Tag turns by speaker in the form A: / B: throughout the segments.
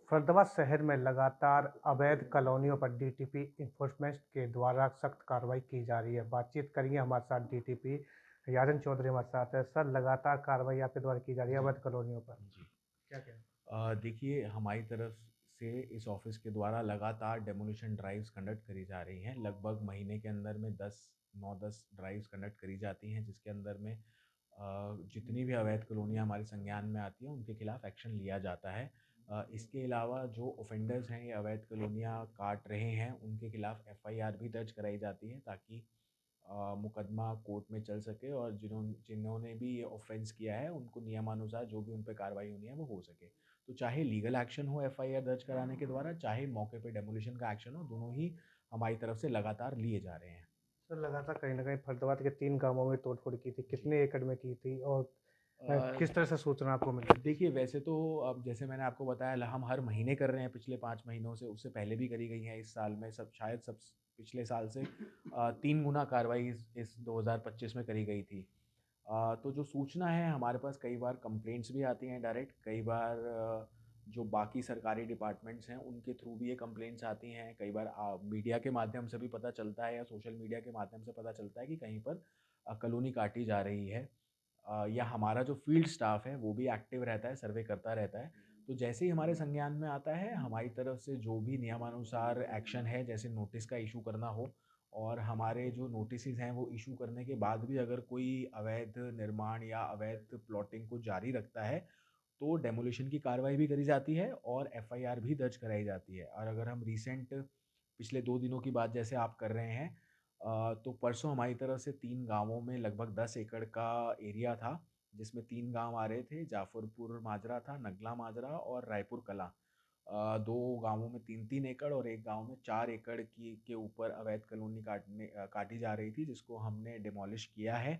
A: फरीदाबाद शहर में लगातार अवैध कॉलोनियों पर डीटीपी इन्फोर्समेंट के द्वारा सख्त कार्रवाई की जा रही है। बातचीत करिए हमारे साथ डीटीपी राजन चौधरी हमारे साथ है। सर, लगातार कार्रवाई आपके द्वारा की जा रही है
B: जी,
A: अवैध कॉलोनियों पर,
B: जी।
A: क्या कहना है?
B: देखिए हमारी तरफ से इस ऑफ़िस के द्वारा लगातार डेमोलिशन ड्राइव्स कंडक्ट करी जा रही हैं। लगभग महीने के अंदर में 9-10 ड्राइव्स कंडक्ट करी जाती हैं, जिसके अंदर में जितनी भी अवैध कॉलोनियाँ हमारे संज्ञान में आती हैं, उनके खिलाफ एक्शन लिया जाता है। इसके अलावा जो ऑफ़ेंडर्स हैं, ये अवैध कॉलोनियाँ काट रहे हैं, उनके खिलाफ एफ़आईआर भी दर्ज कराई जाती है, ताकि मुकदमा कोर्ट में चल सके और जिन्होंने भी ये ऑफ़ेंस किया है, उनको नियमानुसार जो भी उन पे कार्रवाई होनी है, वो हो सके। तो चाहे लीगल एक्शन हो एफ़आईआर दर्ज कराने के द्वारा, चाहे मौके पे डेमोलिशन का एक्शन हो, दोनों ही हमारी तरफ से लगातार लिए जा रहे हैं।
A: सर, लगातार कहीं न कहीं फरीदाबाद के 3 गाँवों में तोड़फोड़ की थी।
B: जी।
A: कितने एकड़ में की थी और
B: अ,
A: किस तरह से सूचना आपको मिली?
B: देखिए वैसे तो अब जैसे मैंने आपको बताया हम हर महीने कर रहे हैं पिछले 5 महीनों से, उससे पहले भी करी गई हैं इस साल में सब शायद सब पिछले साल से 3 गुना कार्रवाई इस 2025 में करी गई थी। तो जो सूचना है हमारे पास कई बार कंप्लेंट्स भी आती हैं डायरेक्ट, कई बार जो बाकी सरकारी डिपार्टमेंट्स हैं उनके थ्रू भी ये कंप्लेंट्स आती हैं, कई बार मीडिया के माध्यम से भी पता चलता है या सोशल मीडिया के माध्यम से पता चलता है कि कहीं पर कॉलोनी काटी जा रही है। या हमारा जो फील्ड स्टाफ है वो भी एक्टिव रहता है, सर्वे करता रहता है। तो जैसे ही हमारे संज्ञान में आता है, हमारी तरफ से जो भी नियमानुसार एक्शन है, जैसे नोटिस का इश्यू करना हो और हमारे जो नोटिसेज़ हैं वो इश्यू करने के बाद भी अगर कोई अवैध निर्माण या अवैध प्लॉटिंग को जारी रखता है, तो डेमोलिशन की कार्रवाई भी करी जाती है और एफआईआर भी दर्ज कराई जाती है। और अगर हम रिसेंट पिछले 2 दिनों की बात जैसे आप कर रहे हैं, तो परसों हमारी तरफ से 3 गाँवों में लगभग 10 एकड़ का एरिया था, जिसमें 3 गाँव आ रहे थे, जाफ़रपुर माजरा था, नगला माजरा और रायपुर कलां। 2 गाँवों में 3-3 एकड़ और 1 गाँव में 4 एकड़ की के ऊपर अवैध कॉलोनी काटी जा रही थी, जिसको हमने डिमॉलिश किया है।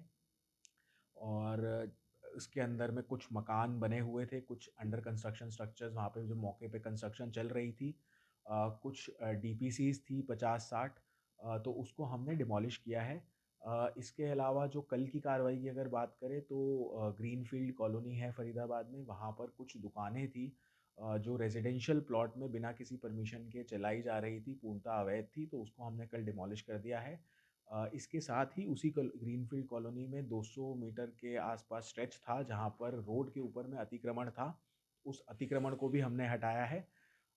B: और उसके अंदर में कुछ मकान बने हुए थे, कुछ अंडर कंस्ट्रक्शन स्ट्रक्चर्स वहाँ पे जो मौके पे कंस्ट्रक्शन चल रही थी। कुछ डीपीसीज़ थी 50-60, तो उसको हमने डिमॉलिश किया है। इसके अलावा जो कल की कार्रवाई की अगर बात करें तो ग्रीनफ़ील्ड कॉलोनी है फरीदाबाद में, वहाँ पर कुछ दुकानें थी जो रेज़िडेंशियल प्लॉट में बिना किसी परमिशन के चलाई जा रही थी, पूर्णतः अवैध थी, तो उसको हमने कल डिमॉलिश कर दिया है। इसके साथ ही उसी ग्रीनफील्ड कॉलोनी में 200 मीटर के आसपास स्ट्रेच था जहाँ पर रोड के ऊपर में अतिक्रमण था। उस अतिक्रमण को भी हमने हटाया है।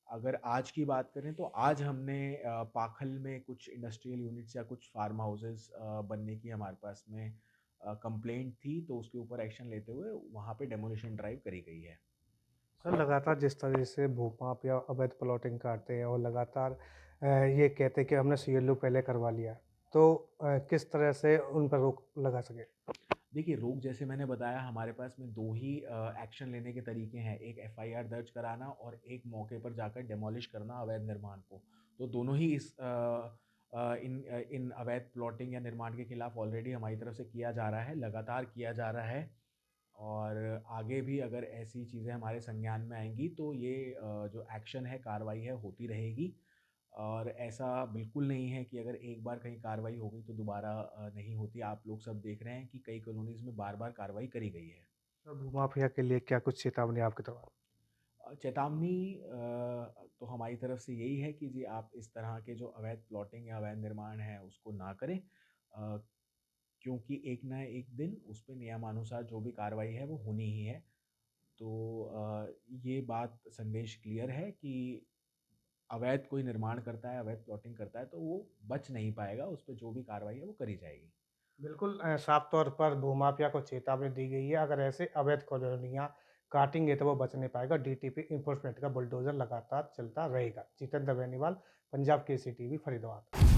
B: अगर आज की बात करें तो आज हमने पाखल में कुछ इंडस्ट्रियल यूनिट्स या कुछ फार्म हाउसेस बनने की हमारे पास में कंप्लेंट थी, तो उसके ऊपर एक्शन लेते हुए वहाँ पे डेमोलिशन ड्राइव करी गई है।
A: सर, लगातार जिस तरह से भूमाफ या अवैध प्लॉटिंग करते हैं और लगातार ये कहते हैं कि हमने सीएलयू पहले करवा लिया, तो किस तरह से उन पर रोक लगा सके?
B: देखिए, रोक जैसे मैंने बताया हमारे पास में 2 ही एक्शन लेने के तरीके हैं, एक एफआईआर दर्ज कराना और एक मौके पर जाकर डिमॉलिश करना अवैध निर्माण को। तो दोनों ही इन अवैध प्लॉटिंग या निर्माण के खिलाफ ऑलरेडी हमारी तरफ से किया जा रहा है, लगातार किया जा रहा है और आगे भी अगर ऐसी चीज़ें हमारे संज्ञान में आएँगी तो ये जो एक्शन है, कार्रवाई है, होती रहेगी। और ऐसा बिल्कुल नहीं है कि अगर एक बार कहीं कार्रवाई हो गई तो दोबारा नहीं होती। आप लोग सब देख रहे हैं कि कई कॉलोनीज़ में बार-बार कार्रवाई करी गई है।
A: सर, भूमाफिया के लिए क्या कुछ चेतावनी आपकी तरफ?
B: चेतावनी तो हमारी तरफ से यही है कि जी आप इस तरह के जो अवैध प्लॉटिंग या अवैध निर्माण है उसको ना करें, क्योंकि एक ना एक दिन उस पे नियमानुसार जो भी कार्रवाई है वो होनी ही है। तो ये बात संदेश क्लियर है कि अवैध कोई निर्माण करता है, अवैध प्लॉटिंग करता है तो वो बच नहीं पाएगा, उस पे जो भी कार्रवाई है वो करी जाएगी।
A: बिल्कुल, साफ तौर पर भूमाफिया को चेतावनी दी गई है, अगर ऐसे अवैध कॉलोनियाँ काटेंगे तो वो बच नहीं पाएगा। डीटीपी इन्फोर्समेंट का बुलडोज़र लगातार चलता रहेगा। जितेंद्र बेनीवाल, पंजाब केसरी टीवी, फरीदाबाद।